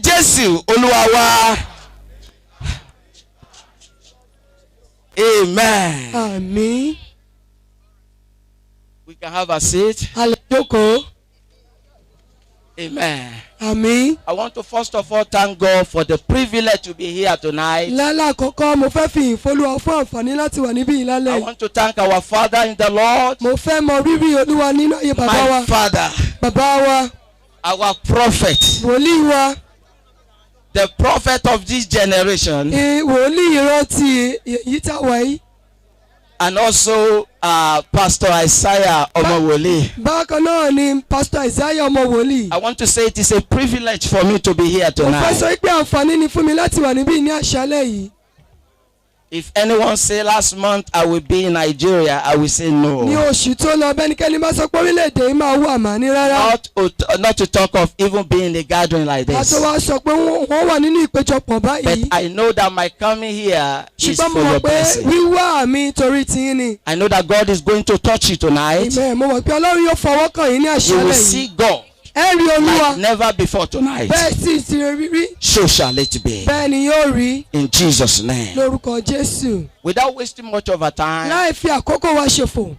Jésù Olúwa wa. Amen. Àmín. We can have a seat. Àlejòkó. Amen. Àmín. I want to first of all thank God for the privilege to be here tonight. Lálẹ́ àkọ́kọ́ mo fẹ́ fi ìfọlúwa fún àǹfààní láti wà níbí ìlálẹ́. I want to thank our Father in the Lord. Mo fẹ́ mọ rírì Olúwa nínú ayé bàbá wa. My Father. Bàbá wa. Our prophet. Wòlíì wa. The prophet of this generation. Wòlíì ìrántí èyí tá wà yìí. And also Pastor Isaiah Omowole. Bákan náà ni Pastor Isaiah Omowole. I want to say it is a privilege for me to be here tonight. Mo fẹ́ sọ pé àǹfààní ni fún mi láti wà níbí ní àṣálẹ́ yìí. If anyone say last month I will be in Nigeria, I will say no. Ní oṣù tó lọ bẹ́nikẹ́ni bá sọ pé orílẹ̀-èdè yìí máa wà mà ní rárá. Not to talk of even being in a gathering like this. Àti wá sọ pé wọ́n wà nínú ìpéjọpọ̀ báyìí. But I know that my coming here is ṣùgbọ́n for mo your mọ̀ pé blessing. wíwá mi torí tiyín ni. I know that God is going to touch you tonight. Amen. Mo mọ̀ pé Ọlọ́run yóò fọwọ́ kàn yín ní You will àṣálẹ́ see yìí. God Ẹ rí Olúwa. like never before tonight. Bẹ́ẹ̀ sì ti rí. So shall it be. Bẹ́ẹ̀ ni yóò rí. In Jesus' name. Lórúkọ Jésù. Without wasting much of our time, Láì fi àkókò wa ṣòfò.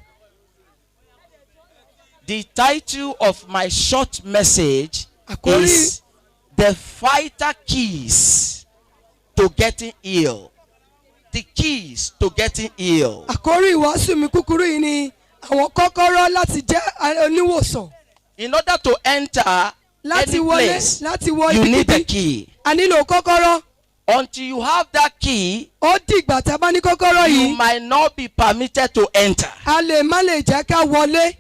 the title of my short message Àkórí is The Vital Keys to Getting Ill. The keys to getting ill. àkórí ìwàásù mi kúkúrú yìí ni àwọn kọ́kọ́rọ́ láti jẹ́ oníwòsàn. In order to enter Láti any wọlé place, láti wọ you need a ibikíbi. key. A nílò kọ́kọ́rọ́. Until you have that key, Ó dìgbà tá a bá ní kọ́kọ́rọ́ you yìí. might not be permitted to enter. A lè má lè jẹ́ ká wọlé.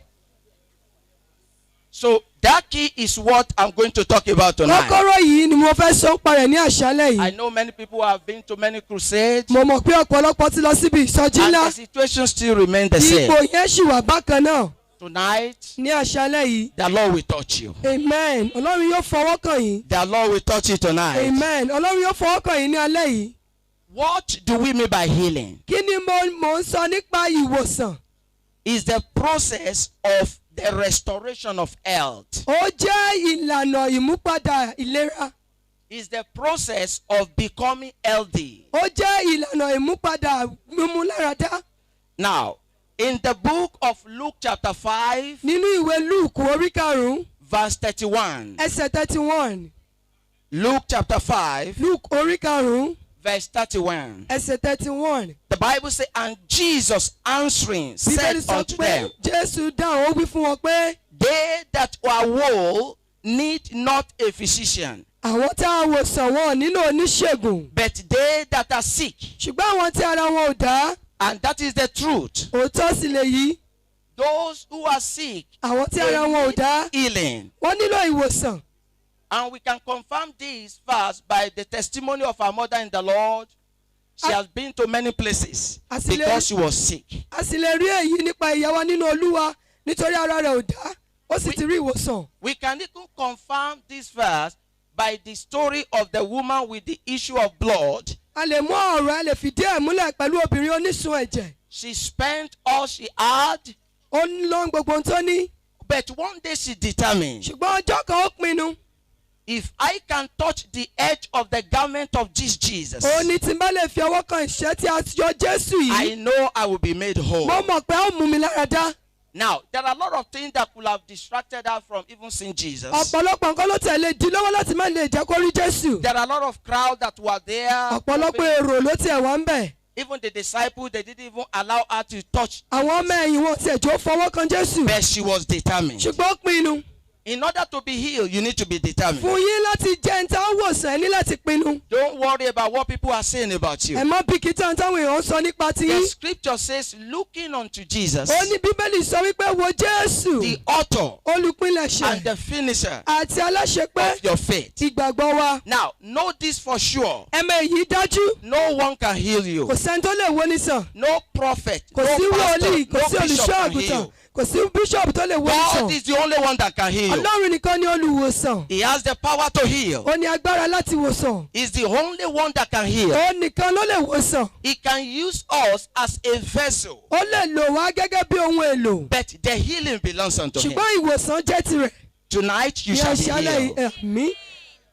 So that key is what I'm going to talk about tonight. Kọ́kọ́rọ́ yìí ni mo fẹ́ sọ parẹ̀ ní àṣálẹ́ I yìí. know many people have been to many crusades, Mo mọ̀ pé ọ̀pọ̀lọpọ̀ ti lọ síbi ìsọjí and ńlá. the situation still remains the same. Ipò yẹn ṣì wà bákan náà Tonight, ní àṣálẹ́ yìí. the Lord will touch you. Amen. Ọlọ́run yóò fọwọ́ kàn yín. The Lord will touch you tonight. Amen. Ọlọ́run yóò fọwọ́ kàn yín ní alẹ́ yìí. What do we mean by healing? Kí ni mo ń sọ nípa ìwòsàn? Is the process of the restoration of health. Ó jẹ́ ìlànà ìmúpadà ìlera. Is the process of becoming healthy. Ó jẹ́ ìlànà ìmúpadà mímúláradá. Now, in the book of Luke chapter 5, Nínú ìwé Luke orí karùn-ún verse 31. ẹsẹ̀ 31. Luke chapter 5, Luke orí karùn-ún verse 31. ẹsẹ̀ 31. The Bible says, and Jesus answering Bíbélì said sọ unto pé them, Jésù dáhùn ó wí fún wọn pé they that are whole need not a physician, àwọn tá a wòsàn wọn nílò oníṣègùn. but they that are sick. Ṣùgbọ́n àwọn tí ara wọn ò dá, And that is the truth. òótọ́ sì lèyí. Those who are sick, Àwọn tí they ara wọn ò need dá, healing. wọ́n nílò ìwòsàn. And we can confirm this verse by the testimony of our mother in the Lord. She has been to many places because she was sick. A sì lè rí èyí nípa ìyá wa nínú Olúwa nítorí ara rẹ̀ ò dá, ó sì ti rí ìwòsàn. We can even confirm this verse by the story of the woman with the issue of blood. A lè mú ọ̀rọ̀ a lè fìdí ẹ̀ múlẹ̀ pẹ̀lú obìnrin onísun ẹ̀jẹ̀. She spent all she had, Ó ń lọ gbogbo ohun tó ní. but one day she determined, Ṣùgbọ́n ọjọ́ kan ó pinnu. if I can touch the edge of the garment of this Jesus, Ó ní tí n bá lè fi ọwọ́ kan ìṣẹ́ tí a yọ Jésù I yìí. know I will be made whole. Mo mọ̀ pé ó mú mi lára dá. Now, there are a lot of things that could have distracted her from even seeing Jesus. Ọ̀pọ̀lọpọ̀ nǹkan ló tẹ̀lé di lọ́wọ́ láti má lè jẹ́ kó rí Jésù. There are a lot of crowd that were there. Ọ̀pọ̀lọpọ̀ èrò ló tiẹ̀ wá ń bẹ̀. Even the disciples, they didn't even allow her to touch. Àwọn ọmọ ẹ̀yìn wọn tiẹ̀ jó fọwọ́ kan Jésù. But she was determined. Ṣùgbọ́n ó pinnu. In order to be healed, you need to be determined. Fún yín láti jẹ́ ń tá wòsàn ẹ ní láti pinnu. Don't worry about what people are saying about Ẹ you. má bìkítà táwọn èèyàn sọ nípa The tiyín. scripture says, looking unto Jesus, Ó ní Bíbélì sọ wípé wo Jésù, the author olùpilẹ̀ṣẹ̀ and the finisher àti aláṣepé of your faith. ìgbàgbọ́ wa. Now, know this for sure. Ẹ mọ̀ èyí dájú. No one can heal you. Kò sẹ́ni tó lè wo nísàn. No prophet, Kò no sí pastor, wòlíì, kò no sí bishop olùṣọ́ can àgùntàn, heal. kò sí bíṣọ̀bù tó lè wo God nísàn. is the only one that can heal. Ọlọ́run nìkan ni olùwòsàn. He has the power to heal. Ó ní agbára láti wòsàn. He's the only one that can heal. Ó nìkan ló lè wòsàn. He can use us as a vessel, Ó lè lò wá gẹ́gẹ́ bí ohun èlò. but the healing belongs unto him. Ṣùgbọ́n ìwòsàn jẹ́ tirẹ̀. Tonight you Ní shall be àṣálẹ́ healed. ẹ̀mí.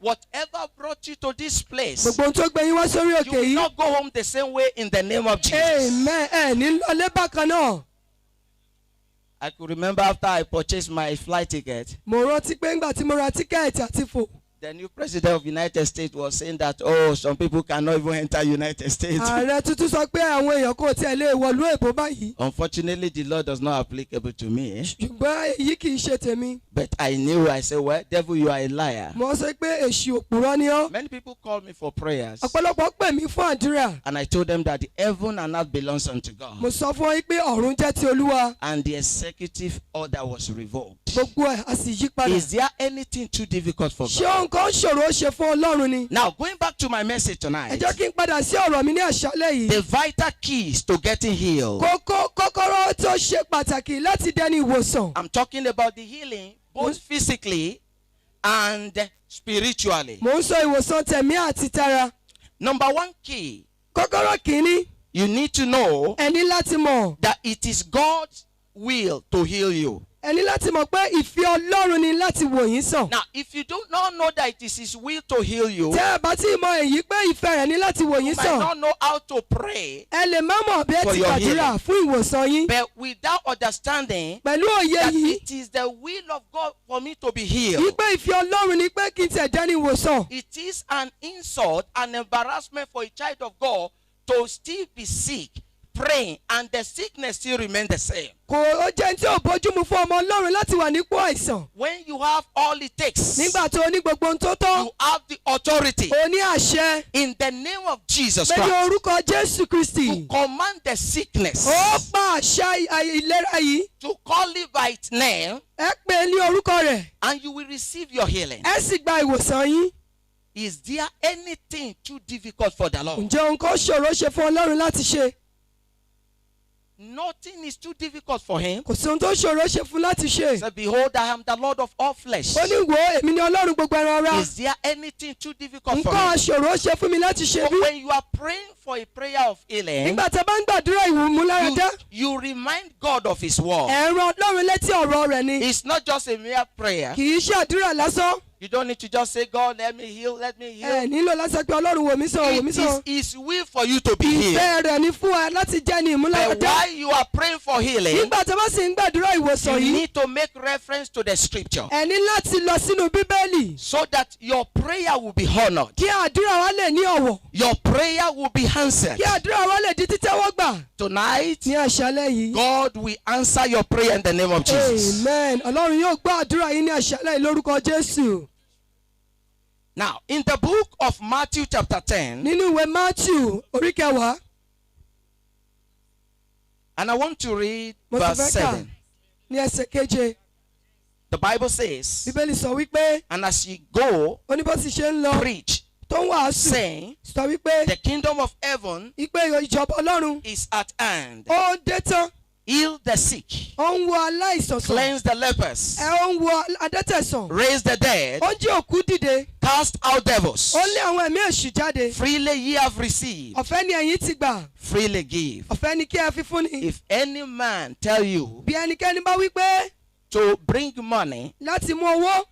Whatever brought you to this place, gbogbo ohun tó gbé yín wá sórí you òkè will yìí. not go home the same way in the name of Jesus. Amen. Ẹ ní lọlé bákan náà. I could remember after I purchased my flight ticket, Mo rántí pé ńgbà tí mo ra tíkẹ́ẹ̀tì àti fò. the new president of United States was saying that, oh, some people cannot even enter United States. Ààrẹ tuntun sọ pé àwọn èèyàn kò tiẹ̀ lè wọ̀lú èbó báyìí. Unfortunately, the law does not applicable to me. Ṣùgbọ́n èyí kì í ṣe tèmi. But I knew, I said, well, devil, you are a liar. Mo sọ pé èṣù òpùrọ́ ni ọ́. Many people called me for prayers. Ọ̀pọ̀lọpọ̀ pè mí fún àdúrà. And I told them that the heaven and earth belongs unto Mo God. sọ fún wọn pé ọ̀run jẹ́ ti Olúwa. And the executive order was revoked. Gbogbo ẹ̀ a sì yí padà. Is there anything too difficult for Ṣé God? nǹkan ṣòro ṣe fún Ọlọ́run ni? Now, going back to my message Ẹ tonight, jẹ́ kí n padà sí ọ̀rọ̀ mi ní àṣálẹ́ yìí. the vital keys to getting healed. Kọ́kọ́rọ́ tó ṣe pàtàkì láti dẹni ìwòsàn. I'm talking about the healing both physically and spiritually. Mo ń sọ ìwòsàn tẹ̀mí àti tara. Number one key, Kọ́kọ́rọ́ kìíní, you need to know ẹ ní láti mọ̀. that it is God's will to heal you. Ẹ ní láti mọ̀ pé ìfẹ́ Ọlọ́run ni láti wò yín sàn. Now, if you do not know that it is His will to heal you, Tẹ́ ẹ bá tí mọ̀ èyí pé ìfẹ́ rẹ̀ ní láti wò you yín might sàn. not know how to pray, Ẹ lè má mọ̀ bí ẹ For ti your gbàdúrà fún ìwòsàn yín. but without understanding Pẹ̀lú òye that yìí, it is the will of God for me to be healed. wípé ìfẹ́ Ọlọ́run ni pé kí n tẹ̀ dẹ́ni ìwòsàn. It is an insult and embarrassment for a child of God to still be sick, praying, and the sickness still remain the same. Kò ó jẹ́ tí ò bójúmu fún ọmọ Ọlọ́run láti wà nípò àìsàn. When you have all it takes, Nígbà tó ní gbogbo ohun tó tọ́, you have the authority ó ní àṣẹ in the name of Jesus pẹ̀lú Christ orúkọ Jésù Kristi. to command the sickness, Ó pa àṣà ìlera yìí. to call it by its name, Ẹ pè é ní orúkọ rẹ̀. and you will receive your healing. Ẹ sì gba ìwòsàn yín. Is there anything too difficult for the Lord? Ǹjẹ́ ohun kan ṣòro ṣe fún Ọlọ́run láti ṣe? Nothing is too difficult for Him. Kò sí ohun tó ṣòro ṣe fún láti ṣe. He said, behold, I am the Lord of all flesh. Ó ní wò ó, èmi ni Ọlọ́run gbogbo ẹran ara. Is there anything too difficult for Nǹkan Him? ṣòro ṣe fún mi láti ṣe But bí. when you are praying for a prayer of healing, Nígbà tí a bá ń gbàdúrà ìmúláradá, you remind God of His word. ẹ rán Ọlọ́run létí ọ̀rọ̀ rẹ̀ ni. It's not just a mere prayer. Kì í ṣe àdúrà lásán. You don't need to just say, God, let me heal, let me heal. Ẹ nílò láti pé Ọlọ́run wò mí sàn, wò mí It sàn. is His will for you to be healed. Ìfẹ́ rẹ̀ ni fún wa láti jẹ́ ní But ìmúláradá. while you are praying for healing, Nígbà tí a bá sì ń gbàdúrà ìwòsàn you yìí, need to make reference to the scripture ẹ ní láti lọ sínú Bíbélì so that your prayer will be honored. kí àdúrà wa lè ní ọ̀wọ̀. Your prayer will be answered. Kí àdúrà wa lè di títẹ́wọ́ gbà. Tonight, Ní àṣálẹ́ yìí. God will answer your prayer in the name of Jesus. Amen. Ọlọ́run yóò gbọ́ àdúrà yín ní àṣálẹ́ yìí lórúkọ Jésù. Now, in the book of Matthew chapter 10, Nínú ìwé Matthew orí kẹwàá, and I want to read mo sì verse fẹ́ kà 7. ní ẹsẹ̀ keje. The Bible says, Bíbélì sọ wípé and as ye go, ó ní bó sì ṣe ń lọ preach, tó ń wàásù saying, sọ wípé the kingdom of heaven ìpè ìjọba Ọlọ́run is at hand. ó dé tán, Heal the sick, ó ń wo aláìsàn sàn, cleanse the lepers, ó ń wo adẹ́tẹ̀ sàn, raise the dead, ó ń jí òkú dìde, cast out devils. ó lé àwọn ẹ̀mí èṣù jáde. Freely ye have received, Ọ̀fẹ́ ni ẹ̀yin ti gbà, freely give. ọ̀fẹ́ ni kí ẹ fi fún ni. If any man tell you Bí ẹnikẹ́ni bá wípé to bring money láti mú owó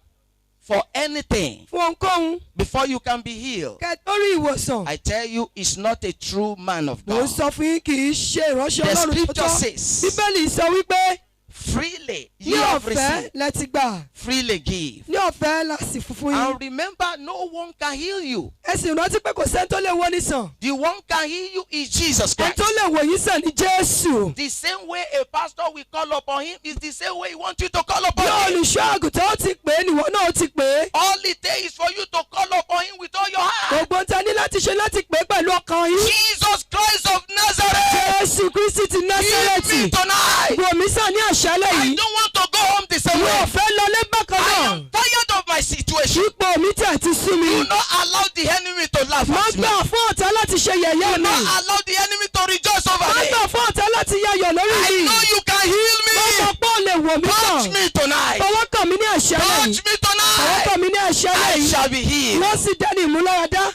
for anything fún ohunkóhun before you can be healed, kẹ́ tó rí ìwòsàn, I tell you, is not a true man of mò ń God. sọ fún yín kì í ṣe ìránṣẹ́ The Ọlọ́run tó scripture tọ́. says, Bíbélì sọ wípé freely ní ye have ọ̀fẹ́ received, lẹ ti gbà, freely give. ní ọ̀fẹ́ la sì fún fún yín. And remember, no one can heal you. Ẹ sì rántí pé kò sẹ́ni tó lè wò ní sàn. The one can heal you is Jesus Ẹni Christ. tó lè wò yín sàn ní Jésù. The same way a pastor will call upon him is the same way he wants you to call upon Bí him. olùṣọ́ àgùntàn ó ti pè é nìwọ náà ó ti pè é. All it takes is for you to call upon him with all your heart. Gbogbo ta ní láti ṣe láti pè é pẹ̀lú ọkàn yín. Jesus Christ of Nazareth, Jésù Kristi ti heal Násárẹ́tì. me tonight. Wò mí sàn ní àṣálẹ́ I yìí. don't want to go home the same Mi ò way. fẹ́ lọlé bákan I náà. am tired of my situation. Ipò mi tẹ̀ ti sú mi. Do not allow the enemy to laugh Má at me. gbà fún ọ̀tá láti ṣe yẹ̀yẹ́ Do mi. not allow the enemy to rejoice over Má me. gbà fún ọ̀tá láti yayọ̀ lórí I mi. know you can heal Mo mọ̀ me. pé ó lè wò mí Touch sàn. me tonight. Fọwọ́ kàn mí ní àṣálẹ́ Touch yìí. me Fọwọ́ kàn tonight. mí ní àṣálẹ́ I yìí. shall be healed. Wọ́n sì dẹ́ni ìmúláradá.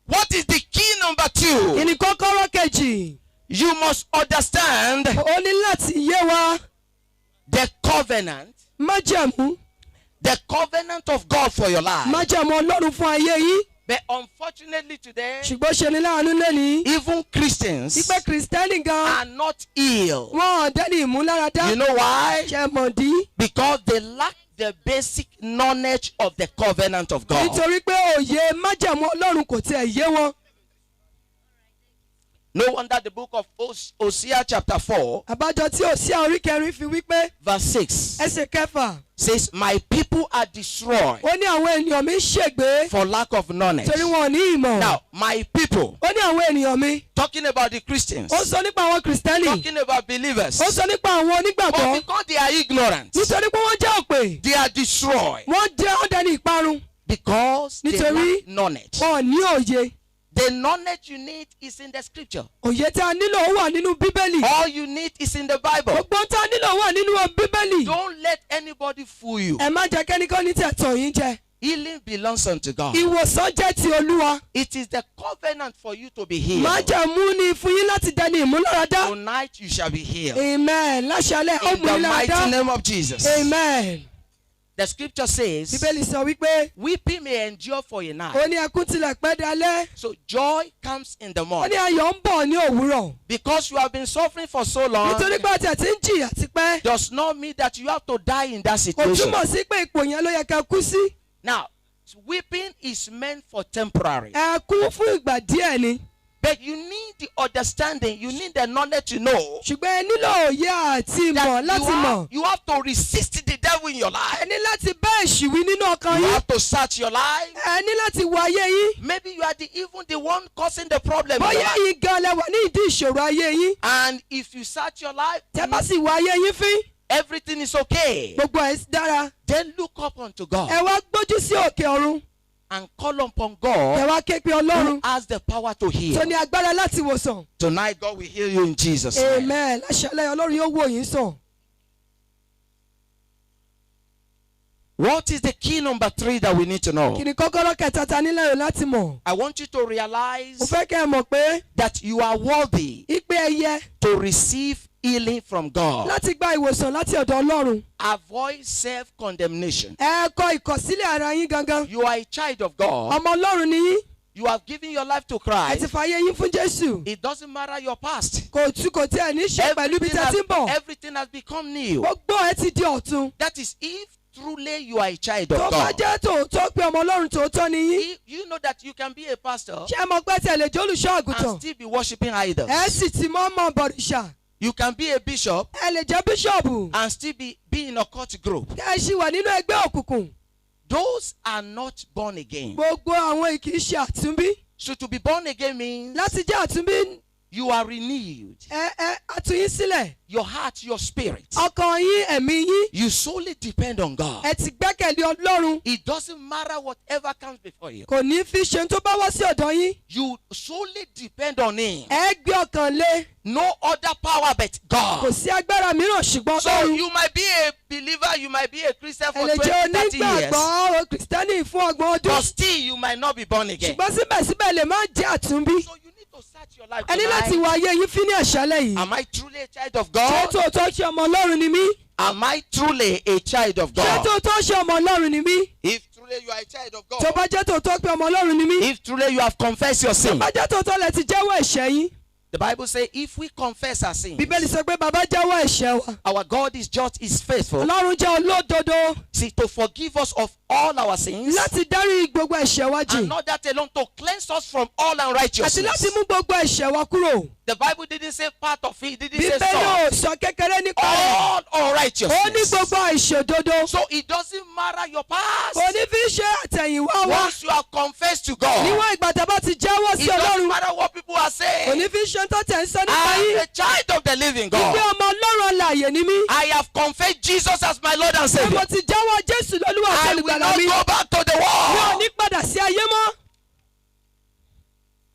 What is the key number 2? Ìní kọ́kọ́rọ́ kejì. You must understand Ó ní láti yé wa the covenant, májẹ̀mú the covenant of God for your life. májẹ̀mú Ọlọ́run fún ayé yín. But unfortunately today, ṣùgbọ́n ṣe ni láàánú lónìí. even Christians Ìpè Kìrìsìtẹ́nì gan. are not ill. Wọ́n ò dẹ́ni ìmúláradá. You know why? Ṣé mọ̀dí? Because they lack the basic knowledge of the covenant of God. Nítorí pé òye májẹ̀mú Ọlọ́run kò tiẹ̀ yé wọn. No wonder the book of Hosea chapter 4 Àbájọ tí Hosea orí kẹrin fi wípé verse 6 ẹsẹ̀ kẹfà. says, my people are destroyed Ó ní àwọn ènìyàn mi ń ṣègbé for lack of knowledge. torí wọn ò ní ìmọ̀. Now, my people, Ó ní àwọn ènìyàn mi. talking about the Christians, Ó sọ nípa àwọn Kìrìsìtẹ́nì. talking about believers, Ó sọ nípa àwọn but onígbàgbọ́. because they are ignorant, Nítorí pé wọ́n jẹ́ òpè. they are destroyed Wọ́n jẹ́ ọ̀dẹ́ni ìparun. because they Nítorí lack knowledge. wọn ò ní òye. The knowledge you need is in the scripture. Òye tí a nílò ó wà nínú Bíbélì. All you need is in the Bible. Gbogbo tí a nílò wà nínú Bíbélì. Don't let anybody fool you. Ẹ má jẹ́ kẹ́nikẹ́ni tẹ̀ tàn yín jẹ. Healing belongs unto God. Ìwòsàn jẹ́ ti Olúwa. It is the covenant for you to be healed. Májẹ̀mú ni fún yín láti dẹni ìmúláradá. Tonight you shall be healed. Amen. Láṣálẹ̀ ó In mú the yín mighty láradá. name of Jesus. Amen. The scripture says, Bíbélì sọ wípé weeping may endure for a ó night. ní ẹkún tilẹ̀ pẹ́ dalẹ́. So joy comes in the Ó ní morning. ayọ̀ ń bọ̀ ní òwúrọ̀. Because you have been suffering for so long, Nítorí pé àti ẹ̀tí ń jìyà tipẹ́. does not mean that you have to die in that Kò situation. túmọ̀ sí pé ipò yẹn ló yẹ ká kú sí. Now, weeping is meant for temporary. Ẹkún fún ìgbà díẹ̀ ni. But you need the understanding, you need the knowledge to know Ṣùgbọ́n ẹ nílò òye àti ìmọ̀ láti mọ̀. you have to resist the devil in your life. Ẹ ní láti bá èṣù wí nínú ọkàn You yín. have to search your life. Ẹ ní láti wo ayé yín. Maybe you are even the one causing the problem in your Bóyá life. yín gan lẹ wà ní ìdí ìṣòro ayé yín. And if you search your life, Tẹ́ bá sì wo ayé yín fín. everything is okay. Gbogbo ẹ̀ dára. Then look up unto God Ẹ wá gbójú sí òkè ọ̀run. and call upon Ẹ God wá ké pe who Ọlọ́run. has the power to heal. Tó ní agbára láti wòsàn. Tonight God will heal you in Jesus' name. Amen. Láṣálẹ̀ Ọlọ́run yóò wò yín sàn. What is the key number 3 that we need to know? Kí ni kọ́kọ́rọ́ kẹta ta nílẹ̀ láti mọ̀? I want you to realize Mo fẹ́ kẹ́ ẹ mọ̀ pé that you are worthy ìpè ẹyẹ to receive healing from God. láti gba ìwòsàn láti ọ̀dọ̀ Ọlọ́run. Avoid self-condemnation. Ẹ kọ ìkọ̀sílẹ̀ ara yín gangan. You are a child of God. Ọmọ Ọlọ́run ni yín. You have given your life to Ẹ ti Christ. fàyè yín fún Jésù. It doesn't matter your past. Kò tiẹ̀ ní ṣe pẹ̀lú ibi tẹ́ ti ń bọ̀. Everything has become new. Gbogbo ẹ ti di ọ̀tun. That is if truly you are a child Tó of bá God. jẹ́ tòótọ́ pé ọmọ Ọlọ́run tòótọ́ ni yín. You know that you can be a pastor Ṣé ẹ mọ̀ pé tí ẹ lè jẹ́ olùṣọ́ and àgùntàn? still be worshiping idols. Ẹ sì ti mọ́ mọ́ bọ̀rìṣà. You can be a bishop Ẹ lè jẹ́ bíṣọ̀bù. and still be in a cult group. Ẹ ṣì wà nínú ẹgbẹ́ òkùnkùn. Those are not born again. Gbogbo àwọn kì í ṣe àtúnbí. So to be born again means Láti jẹ́ àtúnbí, you are renewed. a tú yín sílẹ̀. Your heart, your spirit. Ọkàn yín, ẹ̀mí yín. You solely depend on God. Ẹ ti gbẹ́kẹ̀lé Ọlọ́run. It doesn't matter whatever comes before you. Kò ní fi ṣe tó bá wá sí ọ̀dọ̀ yín. You solely depend on Him. Ẹ gbé ọkàn lé. No other power but Kò God. sí agbára mìíràn ṣùgbọ́n So Ọlọ́run. you might be a believer, you might be a Christian Ẹ for lè 20, jẹ́ 30 years. onígbàgbọ́ o Kìrìsìtẹ́nì fún ọgbọ̀n ọdún. But still you might not be born again. Ṣùgbọ́n síbẹ̀síbẹ̀ lè má jẹ́ àtúnbí. So you need to search your life Ẹ ní láti tonight. wo ayé yín fín ní àṣálẹ̀ yìí. Am I truly a child of Ṣé God? tòótọ́ ṣe ọmọ Ọlọ́run ni mí? Am I truly a child of Ṣé God? tòótọ́ ṣe ọmọ Ọlọ́run ni mí? If truly you are a child of Tó God. bá jẹ́ tòótọ́ pé ọmọ Ọlọ́run ni mí. If truly you have confessed your Tó sin. bá jẹ́ tòótọ́ lẹ ti jẹ́wọ́ ẹ̀ṣẹ̀ yín. The Bible says if we confess our sins, Bíbélì sọ pé bàbá jẹ́wọ́ ẹ̀ṣẹ̀ wa. our God is just, is faithful. Ọlọ́run jẹ́ olódodo See, to forgive us of all our sins. láti dárí gbogbo ẹ̀ṣẹ̀ wa And jìn. not that alone, to cleanse us from all Àti unrighteousness. láti mú gbogbo ẹ̀ṣẹ̀ wa kúrò. The Bible didn't say part of it, it didn't say Bíbélì some. ò sọ kékeré nípa rẹ̀. All Ó ní unrighteousness. gbogbo àìṣòdodo. So it doesn't matter your past. Kò ní fi ṣe àtẹ̀yìnwá wa. Once you have confessed to God, Níwọ̀n ìgbà tá a bá ti jẹ́wọ́ it sí doesn't Ọlọ́run. matter what people are Kò saying. ní fi ṣe tó tẹ̀ ń sọ nípa I am yín. a child of the living Ìgbé God. ọmọ Ọlọ́run alààyè ni mí. I have confessed Jesus as my Lord and Pé Savior. mo ti jẹ́wọ́ Jésù lólúwa àti I will olùgbàlà not mi. go back to the Mi ò world. ní padà sí ayé mọ́.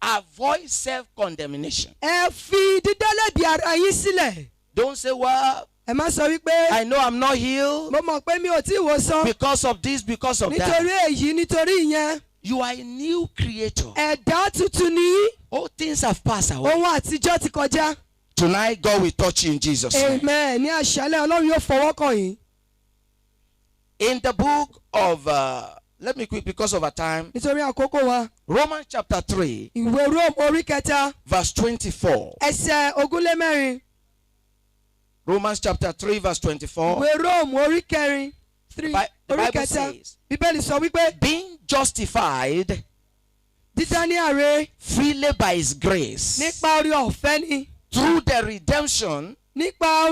Avoid self-condemnation. Ẹ fi dídálẹ́bi ara yín sílẹ̀. Don't say, well, Ẹ má sọ wípé I know I'm not healed mo mọ̀ pé mi ò tí ì wòsàn. because of this, because of Nítorí that. èyí nítorí ìyẹn. You are a new creator. Ẹ̀dá tuntun ni yín. All things have passed away. Ohun àtijọ́ ti kọjá. Tonight, God will touch you in Jesus' name. Amen. Ní àṣálẹ̀ Ọlọ́run yóò fọwọ́ kàn yín. In the book of let me quick because of our time. nítorí àkókò wa. Romans chapter 3, ìwé Róòmù orí kẹta. verse 24. ẹsẹ̀ ogúnlémẹ́rin. Romans chapter 3, verse 24. ìwé Róòmù orí kẹrin. The orí Bible kẹta. says, bíbélì sọ wípé. being justified dídá ní àre. freely by his grace nípa orí ọ̀fẹ́ ni. through the redemption nípa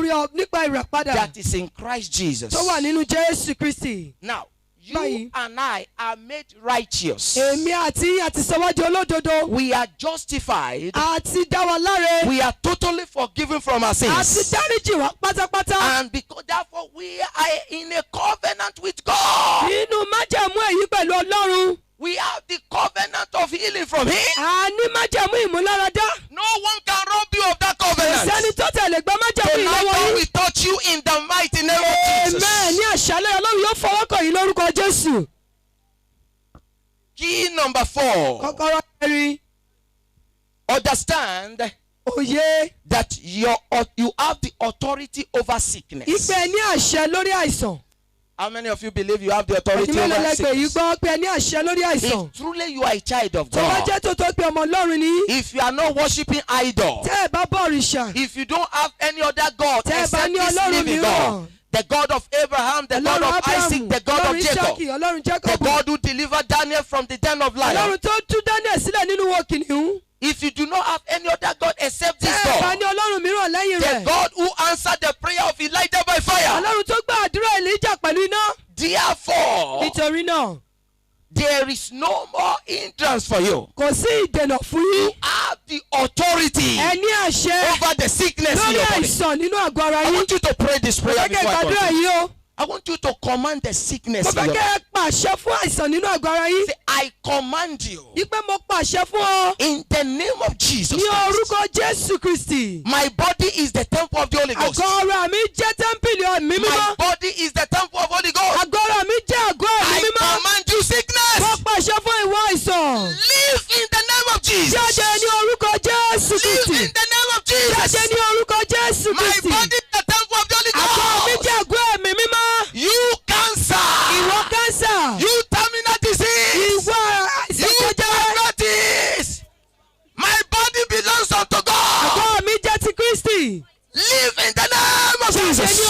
ìràpadà. that is in Christ Jesus. tó wà nínú Jésù Kristi. Now, you Báyìí. and I are made righteous. èmi àti àti sọwájú olódodo. We are justified. àti dá wa láre. We are totally forgiven from our àti sins. dáríjì wá pátápátá. And because therefore we are in a covenant with God. nínú májẹ̀mú èyí pẹ̀lú Ọlọ́run. We have the covenant of healing from Him. a ní májẹ̀mú ìmúláradá. No one can rob you of that kò sẹ́ni covenant. tó tẹ̀lé gba májẹ̀mú Tonight ìlọ́wọ́ God yín. will touch you in the mighty name of Jesus. Amen. ní àṣálẹ́ Ọlọ́run yóò fọwọ́ kàn yín lórúkọ Jésù. Key number 4. kọ́kọ́rọ́ kẹrin. Understand òye. that you have the authority over sickness. ìpè ní àṣẹ lórí àìsàn. How many of you believe you have the authority ìmọ̀lẹ́ over lẹ́gbẹ̀ẹ́ yìí sickness? gbọ́ pé ní àṣẹ lórí àìsàn. If truly you are a child of tó bá God, jẹ́ tòótọ́ pé ọmọ Ọlọ́run ni. if you are not worshiping idol, tẹ́ ẹ bá bọ̀ òrìṣà. if you don't have any other God tẹ́ ẹ bá except ní this Ọlọ́run living mìíràn. God, the God of Abraham, the God Ọlọ́run of Isaac, the God Ọlọ́run of Jacob, Ísákì, Ọlọ́run the Jacob. God who delivered Daniel from the den of Ọlọ́run lions. tó tú Daniel sílẹ̀ nínú wo kìnìún. If you do not have any other God except this tẹ́ ẹ bá God, ní Ọlọ́run mìíràn lẹ́yìn the rẹ̀. God who answered the prayer of Elijah by fire, Ọlọ́run tó gbọ́ àdúrà Èlíjà pẹ̀lú iná. therefore nítorí náà there is no more hindrance for you. kò sí ìdènà fún yín. Have the authority ẹ ní àṣẹ over the sickness in lórí your body. àìsàn nínú àgọ́ ara I yín. want you to pray this prayer Mo fẹ́ kẹ́ before I gbàdúrà continue. yìí o. I want you to command the sickness Mo in fẹ́ your kẹ́ body. ẹ pàṣẹ fún àìsàn nínú àgọ́ ara yín. Say, I command you Wípé mo pàṣẹ fún ọ in the name of Jesus ní Christ. orúkọ Jésù Kristi. My body is the temple of the Holy Ghost. Àgọ́ ara mi jẹ́ tẹ́ḿpìlì ẹ̀mí My mímọ́. body is the temple of Holy Ghost. Àgọ́ ara mi jẹ́ àgọ́ ẹ̀mí I mímọ́. command you Mo sickness. pàṣẹ fún ìwọ àìsàn. Live in the name of Jesus. Jáde ní orúkọ Jésù Live Kristi. in the name of Jáde Jesus. ní orúkọ Jésù My Kristi. body is the temple of the Holy Àgọ́ mi Ghost. jẹ́ àgọ́ ẹ̀mí mímọ́. You cancer. Ìwọ kánsà. You terminal disease. Ìwọ àìsàn You jẹjẹrẹ. diabetes. My body belongs unto God. Àgọ́ mi jẹ́ ti Kristi. Live in the name of Jáde ní Jesus.